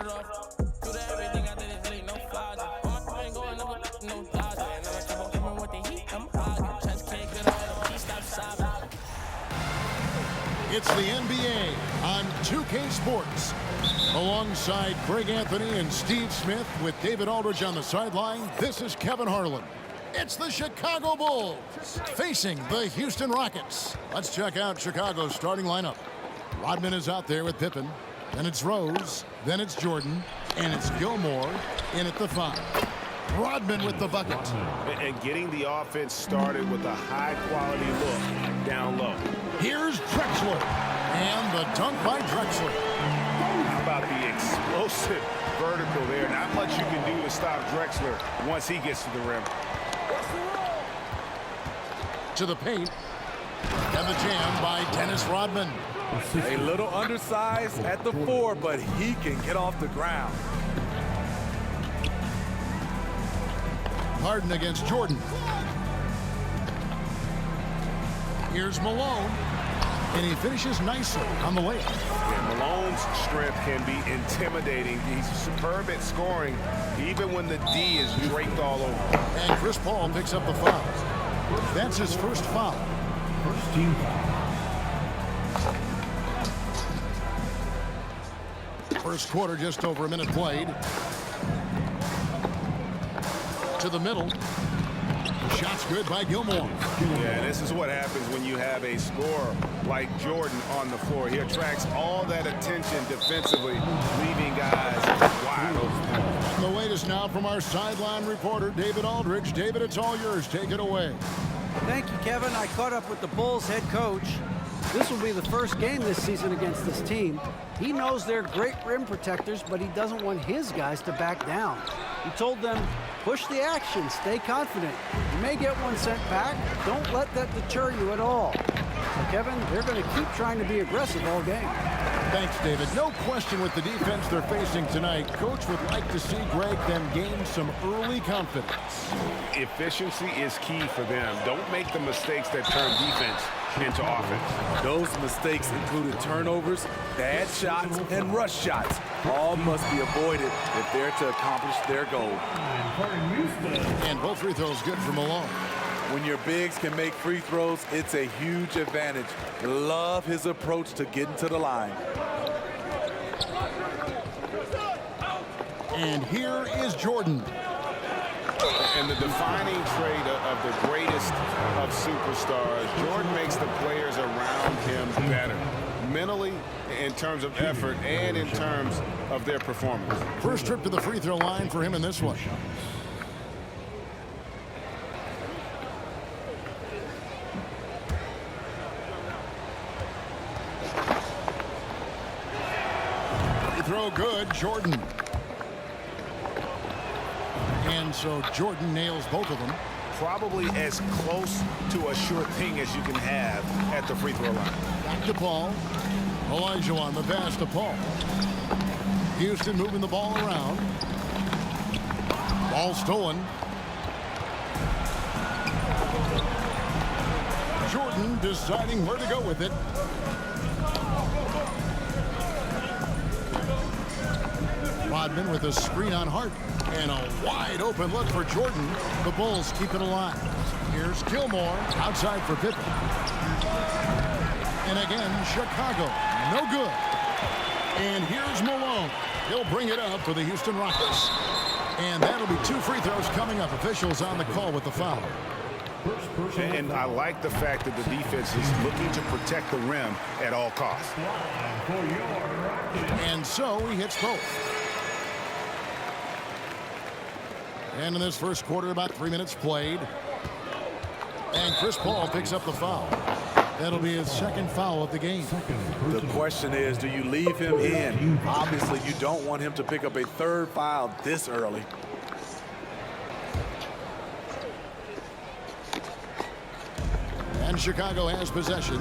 it off. Do that everything I did is really no flaws. I ain't going never no dodger. And I'ma keep on giving with the heat, I'm hogging. Chest can't get on, he stop sobbing. It's the NBA on 2K Sports. Alongside Greg Anthony and Steve Smith with David Aldridge on the sideline, this is Kevin Harlan. It's the Chicago Bulls facing the Houston Rockets. Let's check out Chicago's starting lineup. Rodman is out there with Pippen. Then it's Rose. Then it's Jordan. And it's Gilmore in at the 5. Rodman with the bucket. And getting the offense started with a high-quality look down low. Here's Drexler. And the dunk by Drexler. How about the explosive vertical there? Not much you can do to stop Drexler once he gets to the rim. To the paint. And the jam by Dennis Rodman. A little undersized at the 4, but he can get off the ground. Harden against Jordan. Here's Malone. And he finishes nicely on the layup. Yeah, Malone's strength can be intimidating. He's superb at scoring, even when the D is draped all over. And Chris Paul picks up the foul. That's his first foul. First team foul. First quarter, just over a minute played. To the middle. Shot's good by Gilmore. Yeah, this is what happens when you have a scorer like Jordan on the floor. He attracts all that attention defensively, leaving guys wide open. The latest now from our sideline reporter, David Aldridge. David, it's all yours. Take it away. Thank you, Kevin. I caught up with the Bulls head coach. This will be the first game this season against this team. He knows they're great rim protectors, but he doesn't want his guys to back down. He told them, push the action, stay confident. You may get one sent back. Don't let that deter you at all. So, Kevin, they're going to keep trying to be aggressive all game. Thanks, David. No question with the defense they're facing tonight. Coach would like to see Greg them gain some early confidence. Efficiency is key for them. Don't make the mistakes that turn defense into offense. Those mistakes included turnovers, bad shots, and rush shots. All must be avoided if they're to accomplish their goal. And both free throws good for Malone. When your bigs can make free throws, it's a huge advantage. Love his approach to getting to the line. And here is Jordan. And the defining trait of the greatest of superstars, Jordan makes the players around him better. Mentally, in terms of effort, and in terms of their performance. First trip to the free throw line for him in this one. Free throw good, Jordan. And so Jordan nails both of them. Probably as close to a sure thing as you can have at the free throw line. Back to Paul. Olajuwon, the pass to Paul. Houston moving the ball around. Ball stolen. Jordan deciding where to go with it. Rodman with a screen on Hart. And a wide open look for Jordan. The Bulls keep it alive. Here's Gilmore outside for Pippen. And again, Chicago, no good. And here's Malone. He'll bring it up for the Houston Rockets. And that'll be 2 free throws coming up. Officials on the call with the foul. And I like the fact that the defense is looking to protect the rim at all costs. And so he hits both. And in this first quarter, about 3 minutes played. And Chris Paul picks up the foul. That'll be his second foul of the game. The question is, do you leave him in? Obviously, you don't want him to pick up a third foul this early. And Chicago has possession,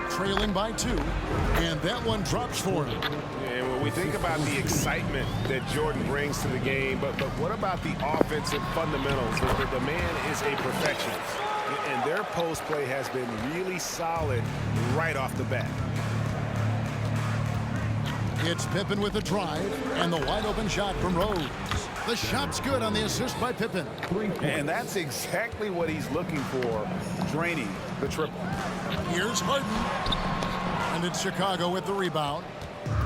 trailing by 2. And that one drops for him. And when we think about the excitement that Jordan brings to the game, but what about the offensive fundamentals? The man is a perfectionist. And their post play has been really solid right off the bat. It's Pippen with the drive and the wide open shot from Rose. The shot's good on the assist by Pippen. And that's exactly what he's looking for, draining the triple. Here's Harden. And it's Chicago with the rebound.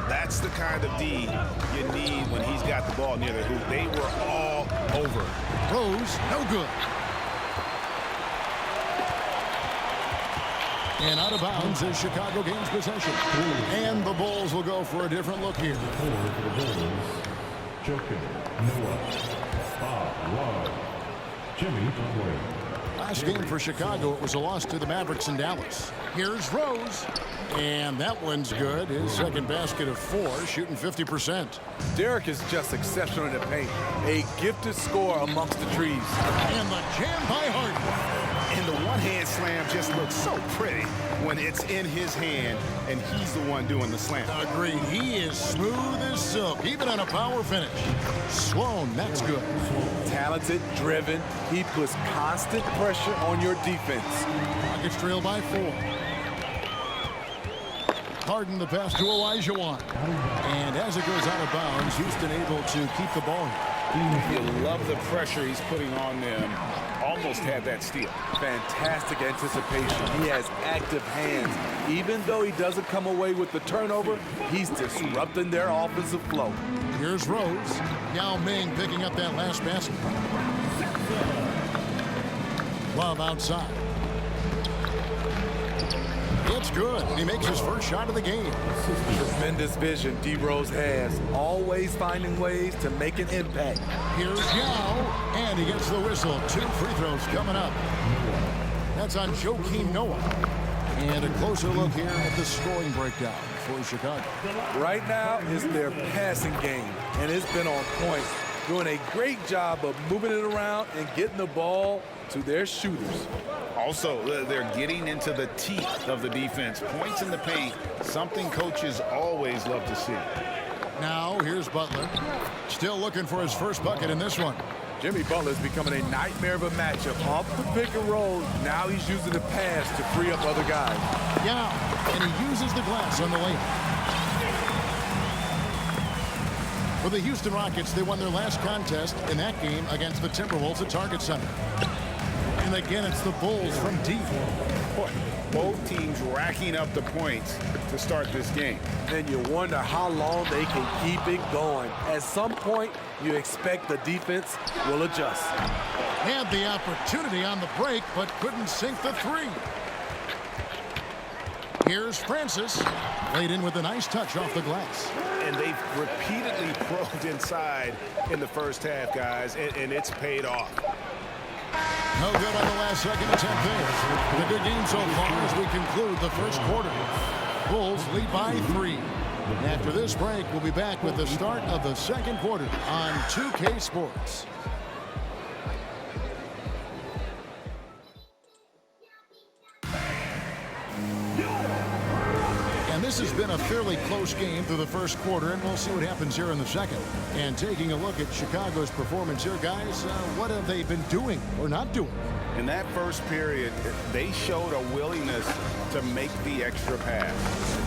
That's the kind of D you need when he's got the ball near the hoop. They were all over. Rose, no good. And out of bounds as Chicago gains possession. And the Bulls will go for a different look here. Jokic, Noah, Bob, Love, Jimmy Butler. Last game for Chicago, it was a loss to the Mavericks in Dallas. Here's Rose. And that one's good. His second basket of 4, shooting 50%. Derek is just exceptional in the paint. A gifted scorer amongst the trees. And the jam by Harden. And the one-hand slam just looks so pretty when it's in his hand and he's the one doing the slam. Agreed. He is smooth as silk, even on a power finish. Sloan, that's good. Talented, driven. He puts constant pressure on your defense. Rockets trail by 4. Harden the pass to Olajuwon. And as it goes out of bounds, Houston able to keep the ball. You love the pressure he's putting on them. Almost had that steal. Fantastic anticipation. He has active hands. Even though he doesn't come away with the turnover, he's disrupting their offensive flow. Here's Rose. Yao Ming picking up that last basket. Love outside. It's good. He makes his first shot of the game. Tremendous vision D. Rose has. Always finding ways to make an impact. Here's Yao, and he gets the whistle. 2 free throws coming up. That's on Joakim Noah. And a closer look here at the scoring breakdown for Chicago. Right now is their passing game, and it's been on point. Doing a great job of moving it around and getting the ball to their shooters. Also, they're getting into the teeth of the defense. Points in the paint, something coaches always love to see. Now, here's Butler. Still looking for his first bucket in this one. Jimmy Butler is becoming a nightmare of a matchup. Off the pick and roll, now he's using the pass to free up other guys. Yao, and he uses the glass on the layup. For the Houston Rockets, they won their last contest in that game against the Timberwolves at Target Center. And again, it's the Bulls from deep. Both teams racking up the points to start this game. And you wonder how long they can keep it going. At some point, you expect the defense will adjust. Had the opportunity on the break, but couldn't sink the 3. Here's Francis. Laid in with a nice touch off the glass. And they've repeatedly probed inside in the first half, guys, and it's paid off. No good on the last second attempt there. The good game so far as we conclude the first quarter. Bulls lead by 3. After this break, we'll be back with the start of the second quarter on 2K Sports. And this has been a fairly close game through the first quarter, and we'll see what happens here in the second. And taking a look at Chicago's performance here, guys, what have they been doing or not doing? In that first period, they showed a willingness to make the extra pass.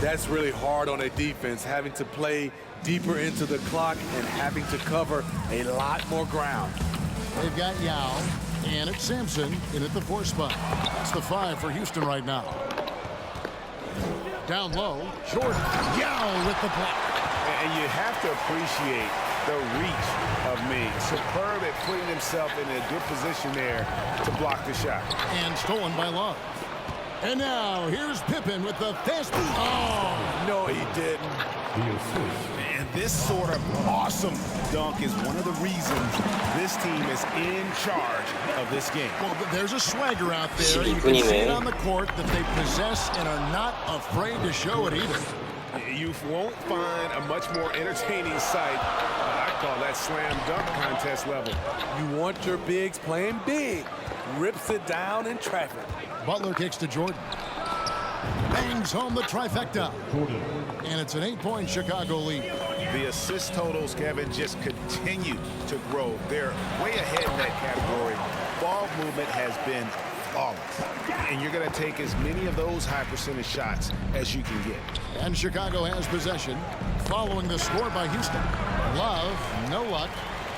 That's really hard on a defense, having to play deeper into the clock and having to cover a lot more ground. They've got Yao, and it's Sampson in at the 4 spot. That's the 5 for Houston right now. Down low, Jordan. Yao with the block. And you have to appreciate the reach of Ming. Superb at putting himself in a good position there to block the shot. And stolen by Love. And now here's Pippen with the fast. Oh, No, he didn't. The assist. And this sort of awesome dunk is one of the reasons this team is in charge of this game. well, there's a swagger out there. You can see it on the court that they possess and are not afraid to show it either. You won't find a much more entertaining sight. I call that slam dunk contest level. You want your bigs playing big. Rips it down in traffic. Butler kicks to Jordan. Bangs home the trifecta. Jordan. And it's an 8-point Chicago lead. The assist totals, Kevin, just continue to grow. They're way ahead in that category. Ball movement has been flawless. And you're going to take as many of those high percentage shots as you can get. And Chicago has possession following the score by Houston. Love, no luck.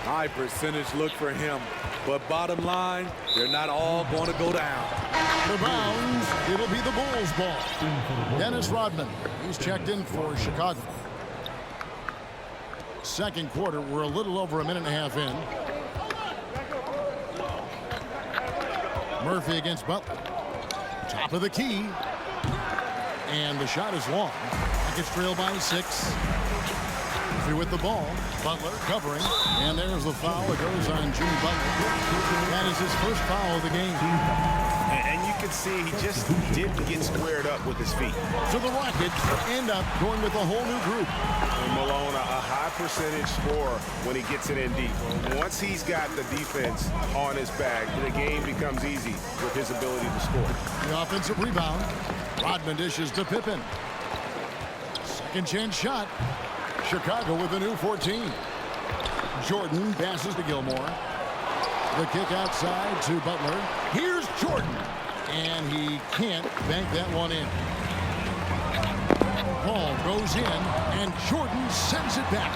High percentage look for him. But bottom line, they're not all going to go down. The bounds, it'll be the Bulls ball. Dennis Rodman, he's checked in for Chicago. Second quarter, we're a little over a minute and a half in. Murphy against Butler. Top of the key. And the shot is long. It's trailed by 6. Murphy with the ball. Butler covering. And there's the foul. It goes on Jimmy Butler. That is his first foul of the game. And you can see he just didn't get squared up with his feet. So the Rockets end up going with a whole new group. And Malone, a high percentage scorer when he gets it in deep. Once he's got the defense on his back, the game becomes easy with his ability to score. The offensive rebound. Rodman dishes to Pippen. Second chance shot. Chicago with a new 14. Jordan passes to Gilmore. The kick outside to Butler. Here's Jordan. And he can't bank that one in. Ball goes in, and Jordan sends it back.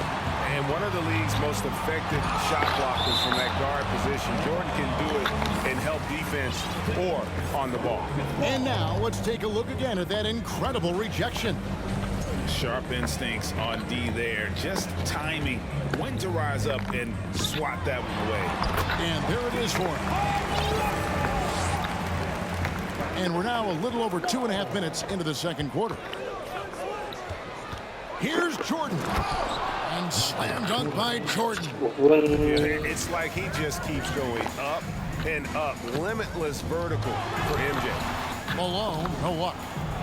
And one of the league's most effective shot blockers from that guard position. Jordan can do it and help defense or on the ball. And now let's take a look again at that incredible rejection. Sharp instincts on D there. Just timing when to rise up and swat that one away. And there it is for him. And we're now a little over 2.5 minutes into the second quarter. Here's Jordan. And slam dunk by Jordan. It's like he just keeps going up and up. Limitless vertical for MJ. Malone, no luck.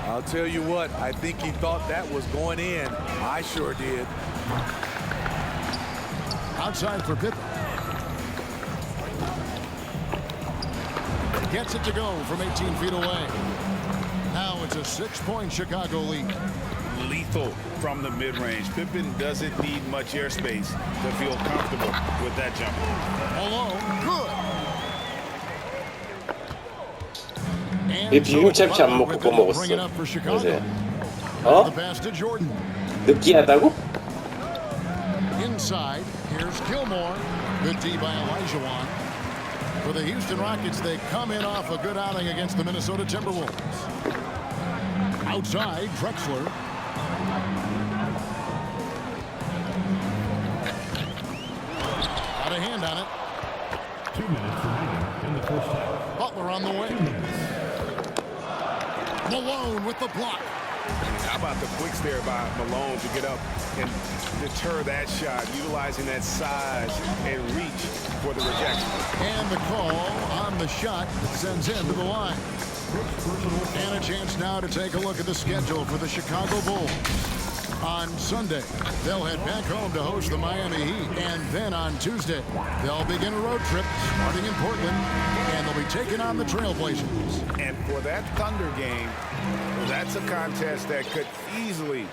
I'll tell you what, I think he thought that was going in. I sure did. Outside for Pippen. Gets it to go from 18 feet away. Now it's a 6-point Chicago lead. Lethal from the mid-range. Pippen doesn't need much airspace to feel comfortable with that jumper. Malone, good. 이 비빔참치 안 먹고 뭐 먹었어? Bring it up for Chicago. 요새. The 어? pass to Jordan. 느끼하다고? Inside, here's Gilmore. Good D by Olajuwon. For the Houston Rockets, they come in off a good outing against the Minnesota Timberwolves. Outside, Drexler. Got a hand on it. 2 minutes remaining in the first half. Butler on the way. Malone with the block. How about the quicks there by Malone to get up and deter that shot, utilizing that size and reach for the rejection. And the call on the shot sends him to the line. And a chance now to take a look at the schedule for the Chicago Bulls. On Sunday, they'll head back home to host the Miami Heat. And then on Tuesday, they'll begin a road trip starting in Portland. And they'll be taking on the Trailblazers. And for that Thunder game, that's a contest that could easily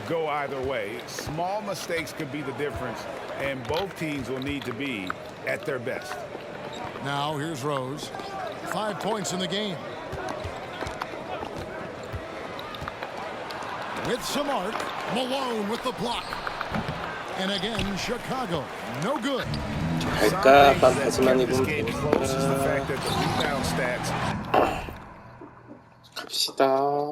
go either way. Small mistakes could be the difference, and both teams will need to be at their best. Now here's Rose. 5 points in the game. With some arc, Malone with the block. And again, Chicago, no good. 갈까? 반타지만 This 입으면 game close is the 되니까. fact that the rebound stats 갑시다.